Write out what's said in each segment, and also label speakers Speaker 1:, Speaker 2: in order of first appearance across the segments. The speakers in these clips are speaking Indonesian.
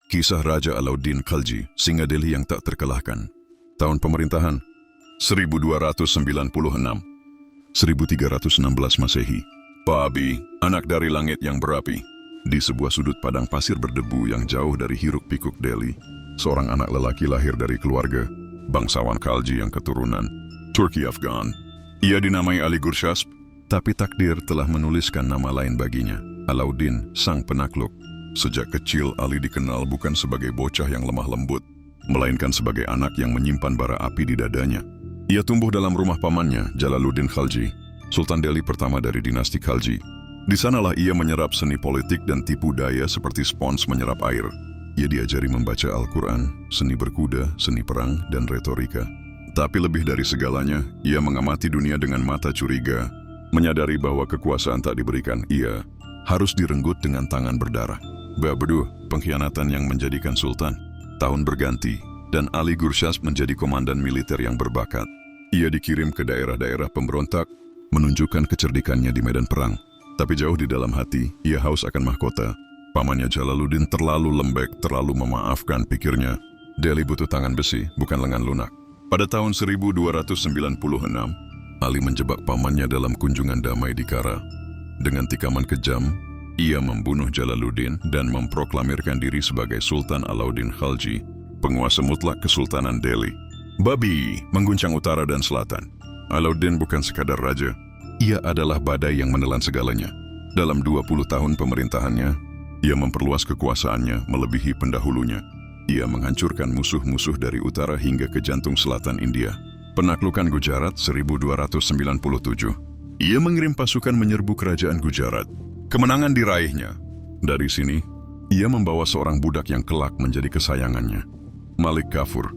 Speaker 1: Kisah Raja Alauddin Khalji, Singa Delhi yang tak terkalahkan. Tahun pemerintahan 1296, 1316 Masehi. Babi, anak dari langit yang berapi. Di sebuah sudut padang pasir berdebu yang jauh dari hiruk-pikuk Delhi, seorang anak lelaki lahir dari keluarga bangsawan Khalji yang keturunan Turki Afgan. Ia dinamai Ali Gurshasp, tapi takdir telah menuliskan nama lain baginya, Alauddin, sang penakluk. Sejak kecil, Ali dikenal bukan sebagai bocah yang lemah lembut, melainkan sebagai anak yang menyimpan bara api di dadanya. Ia tumbuh dalam rumah pamannya, Jalaluddin Khalji, Sultan Delhi pertama dari dinasti Khalji. Di sanalah ia menyerap seni politik dan tipu daya seperti spons menyerap air. Ia diajari membaca Al-Quran, seni berkuda, seni perang, dan retorika. Tapi lebih dari segalanya, ia mengamati dunia dengan mata curiga, menyadari bahwa kekuasaan tak diberikan ia, harus direnggut dengan tangan berdarah. Beduh, pengkhianatan yang menjadikan sultan. Tahun berganti, dan Ali Gurshasp menjadi komandan militer yang berbakat. Ia dikirim ke daerah-daerah pemberontak, menunjukkan kecerdikannya di medan perang. Tapi jauh di dalam hati, ia haus akan mahkota. Pamannya Jalaluddin terlalu lembek, terlalu memaafkan, pikirnya. Delhi butuh tangan besi, bukan lengan lunak. Pada tahun 1296, Ali menjebak pamannya dalam kunjungan damai di Kara. Dengan tikaman kejam, ia membunuh Jalaluddin dan memproklamirkan diri sebagai Sultan Alauddin Khalji, penguasa mutlak Kesultanan Delhi. Babi mengguncang utara dan selatan. Alauddin bukan sekadar raja, ia adalah badai yang menelan segalanya. Dalam 20 tahun pemerintahannya, ia memperluas kekuasaannya melebihi pendahulunya. Ia menghancurkan musuh-musuh dari utara hingga ke jantung selatan India. Penaklukan Gujarat 1297. Ia mengirim pasukan menyerbu kerajaan Gujarat. Kemenangan diraihnya. Dari sini, ia membawa seorang budak yang kelak menjadi kesayangannya, Malik Kafur,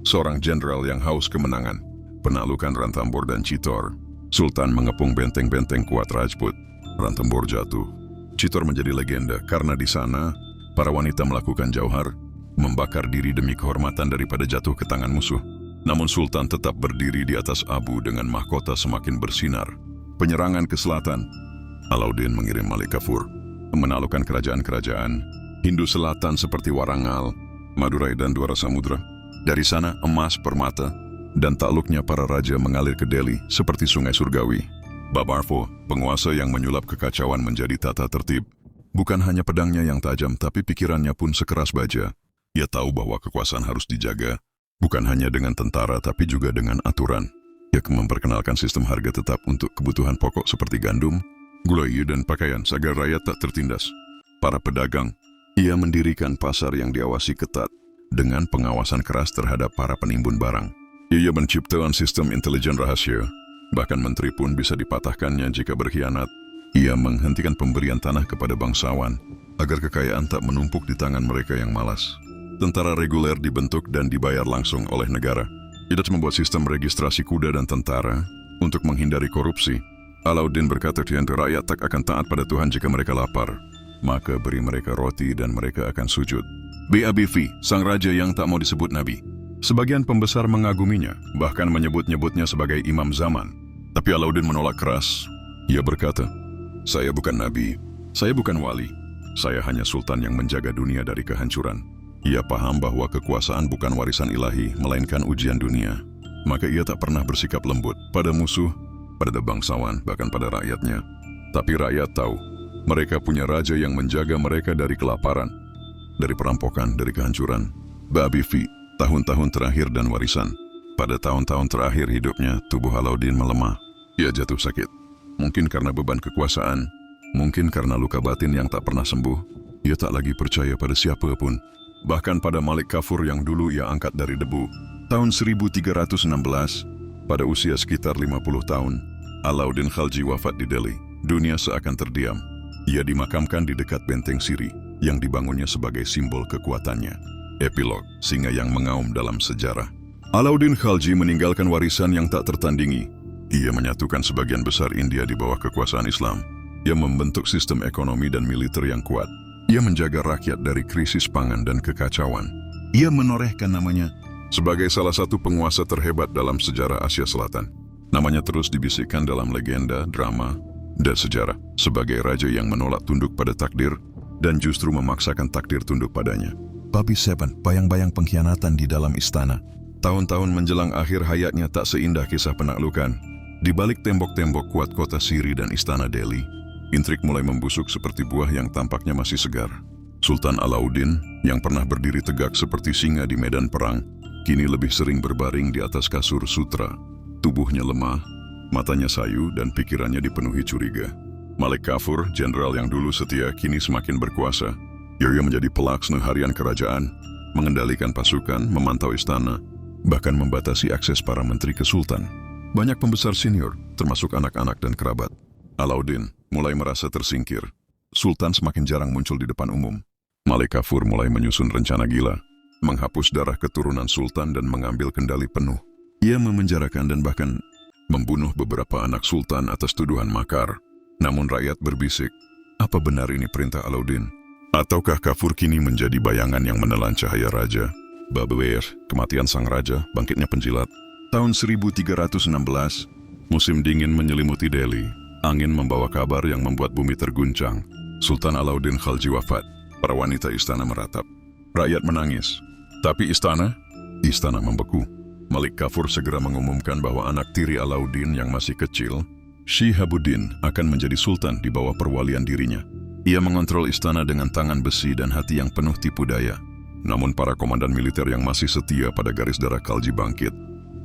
Speaker 1: seorang jenderal yang haus kemenangan. Penaklukan Ranthambore dan Chittor. Sultan mengepung benteng-benteng kuat Rajput. Ranthambore jatuh. Chittor menjadi legenda karena di sana, para wanita melakukan jauhar, membakar diri demi kehormatan daripada jatuh ke tangan musuh. Namun Sultan tetap berdiri di atas abu dengan mahkota semakin bersinar. Penyerangan ke selatan, Alauddin mengirim Malik Kafur menaklukkan kerajaan-kerajaan Hindu Selatan seperti Warangal, Madurai, dan Dwara Samudra. Dari sana emas, permata, dan takluknya para raja mengalir ke Delhi seperti sungai surgawi. Babarfo, penguasa yang menyulap kekacauan menjadi tata tertib. Bukan hanya pedangnya yang tajam, tapi pikirannya pun sekeras baja. Ia tahu bahwa kekuasaan harus dijaga, bukan hanya dengan tentara tapi juga dengan aturan. Ia memperkenalkan sistem harga tetap untuk kebutuhan pokok seperti gandum, gula, dan pakaian agar rakyat tak tertindas. Para pedagang, ia mendirikan pasar yang diawasi ketat dengan pengawasan keras terhadap para penimbun barang. Ia menciptakan sistem intelijen rahasia, bahkan menteri pun bisa dipatahkannya jika berkhianat. Ia menghentikan pemberian tanah kepada bangsawan agar kekayaan tak menumpuk di tangan mereka yang malas. Tentara reguler dibentuk dan dibayar langsung oleh negara. Ia membuat sistem registrasi kuda dan tentara untuk menghindari korupsi. Alauddin berkata, rakyat tak akan taat pada Tuhan jika mereka lapar, maka beri mereka roti dan mereka akan sujud. Babi, sang raja yang tak mau disebut nabi. Sebagian pembesar mengaguminya, bahkan menyebut-nyebutnya sebagai imam zaman. Tapi Alauddin menolak keras. Ia berkata, saya bukan nabi, saya bukan wali, saya hanya sultan yang menjaga dunia dari kehancuran. Ia paham bahwa kekuasaan bukan warisan ilahi, melainkan ujian dunia. Maka ia tak pernah bersikap lembut pada musuh, pada bangsawan, bahkan pada rakyatnya. Tapi rakyat tahu, mereka punya raja yang menjaga mereka dari kelaparan, dari perampokan, dari kehancuran. Babi, tahun-tahun terakhir dan warisan. Pada tahun-tahun terakhir hidupnya, tubuh Alauddin melemah. Ia jatuh sakit. Mungkin karena beban kekuasaan, mungkin karena luka batin yang tak pernah sembuh. Ia tak lagi percaya pada siapapun. Bahkan pada Malik Kafur yang dulu ia angkat dari debu. Tahun 1316, pada usia sekitar 50 tahun, Alauddin Khalji wafat di Delhi. Dunia seakan terdiam. Ia dimakamkan di dekat benteng Siri, yang dibangunnya sebagai simbol kekuatannya. Epilog, singa yang mengaum dalam sejarah. Alauddin Khalji meninggalkan warisan yang tak tertandingi. Ia menyatukan sebagian besar India di bawah kekuasaan Islam. Ia membentuk sistem ekonomi dan militer yang kuat. Ia menjaga rakyat dari krisis pangan dan kekacauan. Ia menorehkan namanya sebagai salah satu penguasa terhebat dalam sejarah Asia Selatan. Namanya terus dibisikkan dalam legenda, drama, dan sejarah sebagai raja yang menolak tunduk pada takdir dan justru memaksakan takdir tunduk padanya. Babi Seven, bayang-bayang pengkhianatan di dalam istana. Tahun-tahun menjelang akhir hayatnya tak seindah kisah penaklukan. Di balik tembok-tembok kuat kota Siri dan istana Delhi, intrik mulai membusuk seperti buah yang tampaknya masih segar. Sultan Alauddin, yang pernah berdiri tegak seperti singa di medan perang, kini lebih sering berbaring di atas kasur sutra. Tubuhnya lemah, matanya sayu dan pikirannya dipenuhi curiga. Malik Kafur, jenderal yang dulu setia, kini semakin berkuasa. Ia menjadi pelaksana harian kerajaan, mengendalikan pasukan, memantau istana, bahkan membatasi akses para menteri ke sultan. Banyak pembesar senior, termasuk anak-anak dan kerabat Alauddin, mulai merasa tersingkir. Sultan semakin jarang muncul di depan umum. Malik Kafur mulai menyusun rencana gila, menghapus darah keturunan sultan dan mengambil kendali penuh. Ia memenjarakan dan bahkan membunuh beberapa anak sultan atas tuduhan makar. Namun rakyat berbisik, apa benar ini perintah Alauddin? Ataukah Kafur kini menjadi bayangan yang menelan cahaya raja? Babawir, kematian sang raja, bangkitnya penjilat. Tahun 1316, musim dingin menyelimuti Delhi. Angin membawa kabar yang membuat bumi terguncang. Sultan Alauddin Khalji wafat. Para wanita istana meratap. Rakyat menangis. Tapi istana membeku. Malik Kafur segera mengumumkan bahwa anak tiri Alauddin yang masih kecil, Shihabuddin, akan menjadi sultan di bawah perwalian dirinya. Ia mengontrol istana dengan tangan besi dan hati yang penuh tipu daya. Namun para komandan militer yang masih setia pada garis darah Khalji bangkit.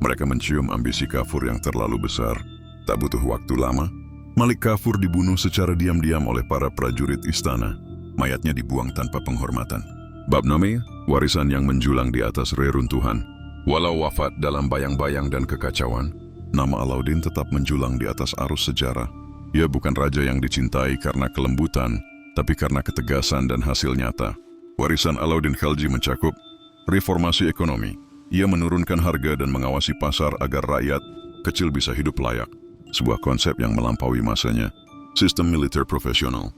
Speaker 1: Mereka mencium ambisi Kafur yang terlalu besar. Tak butuh waktu lama, Malik Kafur dibunuh secara diam-diam oleh para prajurit istana. Mayatnya dibuang tanpa penghormatan. Bab Name, warisan yang menjulang di atas reruntuhan. Walau wafat dalam bayang-bayang dan kekacauan, nama Alauddin tetap menjulang di atas arus sejarah. Ia bukan raja yang dicintai karena kelembutan, tapi karena ketegasan dan hasil nyata. Warisan Alauddin Khalji mencakup reformasi ekonomi. Ia menurunkan harga dan mengawasi pasar agar rakyat kecil bisa hidup layak. Sebuah konsep yang melampaui masanya. Sistem militer profesional.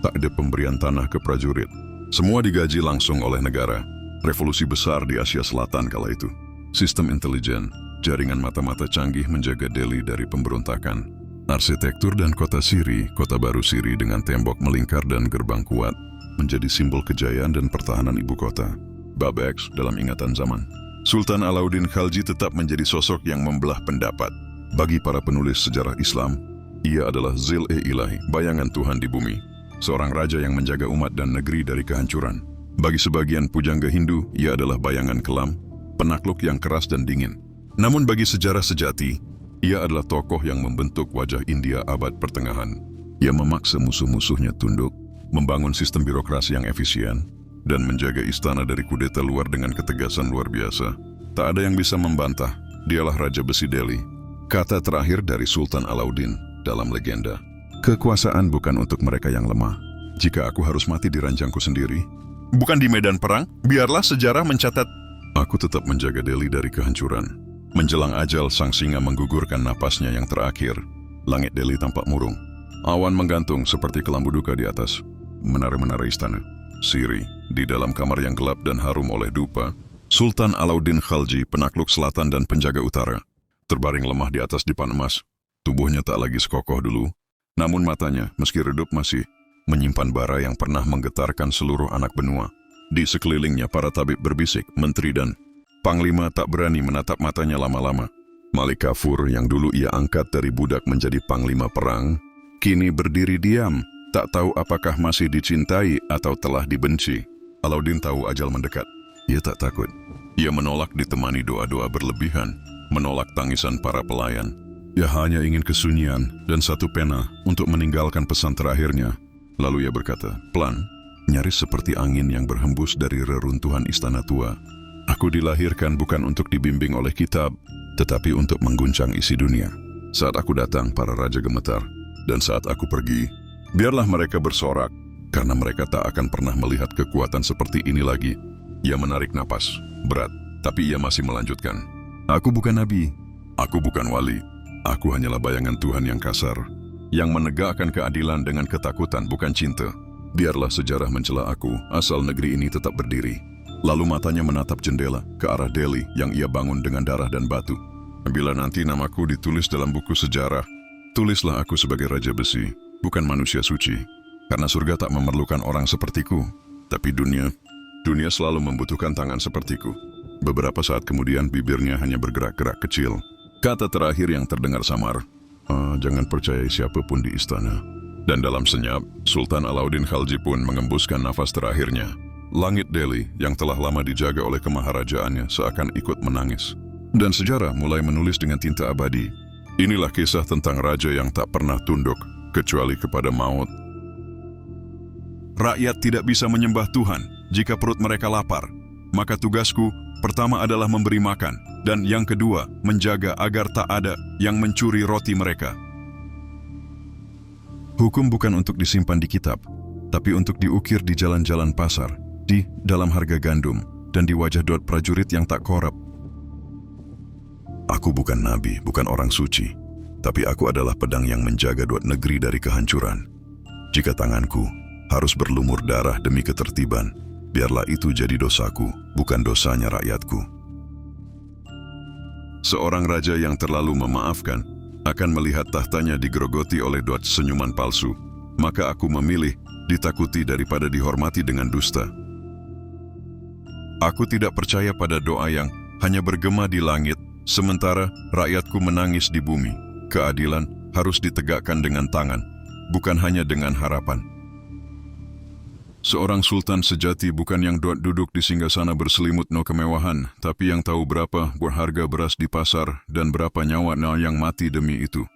Speaker 1: Tak ada pemberian tanah ke prajurit. Semua digaji langsung oleh negara. Revolusi besar di Asia Selatan kala itu. Sistem intelijen, jaringan mata-mata canggih menjaga Delhi dari pemberontakan. Arsitektur dan kota Siri, kota baru Siri dengan tembok melingkar dan gerbang kuat, menjadi simbol kejayaan dan pertahanan ibu kota. Bab X dalam ingatan zaman. Sultan Alauddin Khalji tetap menjadi sosok yang membelah pendapat. Bagi para penulis sejarah Islam, ia adalah Zil-e-Ilahi, bayangan Tuhan di bumi. Seorang raja yang menjaga umat dan negeri dari kehancuran. Bagi sebagian pujangga Hindu, ia adalah bayangan kelam, penakluk yang keras dan dingin. Namun bagi sejarah sejati, ia adalah tokoh yang membentuk wajah India abad pertengahan. Ia memaksa musuh-musuhnya tunduk, membangun sistem birokrasi yang efisien, dan menjaga istana dari kudeta luar dengan ketegasan luar biasa. Tak ada yang bisa membantah, dialah Raja Besi Delhi. Kata terakhir dari Sultan Alauddin dalam legenda. Kekuasaan bukan untuk mereka yang lemah. Jika aku harus mati di ranjangku sendiri, bukan di medan perang, biarlah sejarah mencatat. Aku tetap menjaga Delhi dari kehancuran. Menjelang ajal, sang singa menggugurkan napasnya yang terakhir. Langit Delhi tampak murung. Awan menggantung seperti kelambu duka di atas menara-menara istana. Siri, di dalam kamar yang gelap dan harum oleh dupa, Sultan Alauddin Khalji, penakluk selatan dan penjaga utara, terbaring lemah di atas dipan emas. Tubuhnya tak lagi sekokoh dulu, namun matanya, meski redup, masih menyimpan bara yang pernah menggetarkan seluruh anak benua. Di sekelilingnya para tabib berbisik, menteri dan panglima tak berani menatap matanya lama-lama. Malik Kafur yang dulu ia angkat dari budak menjadi panglima perang, kini berdiri diam, tak tahu apakah masih dicintai atau telah dibenci. Alauddin tahu ajal mendekat. Ia tak takut. Ia menolak ditemani doa-doa berlebihan, menolak tangisan para pelayan. Ia hanya ingin kesunyian dan satu pena untuk meninggalkan pesan terakhirnya. Lalu ia berkata, pelan, nyaris seperti angin yang berhembus dari reruntuhan istana tua. Aku dilahirkan bukan untuk dibimbing oleh kitab, tetapi untuk mengguncang isi dunia. Saat aku datang, para raja gemetar. Dan saat aku pergi, biarlah mereka bersorak, karena mereka tak akan pernah melihat kekuatan seperti ini lagi. Ia menarik napas, berat, tapi ia masih melanjutkan. Aku bukan nabi, aku bukan wali. Aku hanyalah bayangan Tuhan yang kasar, yang menegakkan keadilan dengan ketakutan, bukan cinta. Biarlah sejarah mencela aku, asal negeri ini tetap berdiri. Lalu matanya menatap jendela ke arah Delhi yang ia bangun dengan darah dan batu. Bila nanti namaku ditulis dalam buku sejarah, tulislah aku sebagai Raja Besi, bukan manusia suci. Karena surga tak memerlukan orang sepertiku, tapi dunia Dunia selalu membutuhkan tangan sepertiku. Beberapa saat kemudian bibirnya hanya bergerak-gerak kecil. Kata terakhir yang terdengar samar, jangan percayai siapapun di istana. Dan dalam senyap, Sultan Alauddin Khalji pun mengembuskan nafas terakhirnya. Langit Delhi yang telah lama dijaga oleh kemaharajaannya seakan ikut menangis. Dan sejarah mulai menulis dengan tinta abadi. Inilah kisah tentang raja yang tak pernah tunduk, kecuali kepada maut. Rakyat tidak bisa menyembah Tuhan jika perut mereka lapar. Maka tugasku pertama adalah memberi makan, dan yang kedua, menjaga agar tak ada yang mencuri roti mereka. Hukum bukan untuk disimpan di kitab, tapi untuk diukir di jalan-jalan pasar, di dalam harga gandum, dan di wajah dot prajurit yang tak korup. Aku bukan nabi, bukan orang suci, tapi aku adalah pedang yang menjaga dot negeri dari kehancuran. Jika tanganku harus berlumur darah demi ketertiban, biarlah itu jadi dosaku, bukan dosanya rakyatku. Seorang raja yang terlalu memaafkan akan melihat tahtanya digerogoti oleh dot senyuman palsu, maka aku memilih ditakuti daripada dihormati dengan dusta. Aku tidak percaya pada doa yang hanya bergema di langit, sementara rakyatku menangis di bumi. Keadilan harus ditegakkan dengan tangan, bukan hanya dengan harapan. Seorang sultan sejati bukan yang duduk di singgasana berselimut no kemewahan, tapi yang tahu berapa harga beras di pasar dan berapa nyawa yang mati demi itu.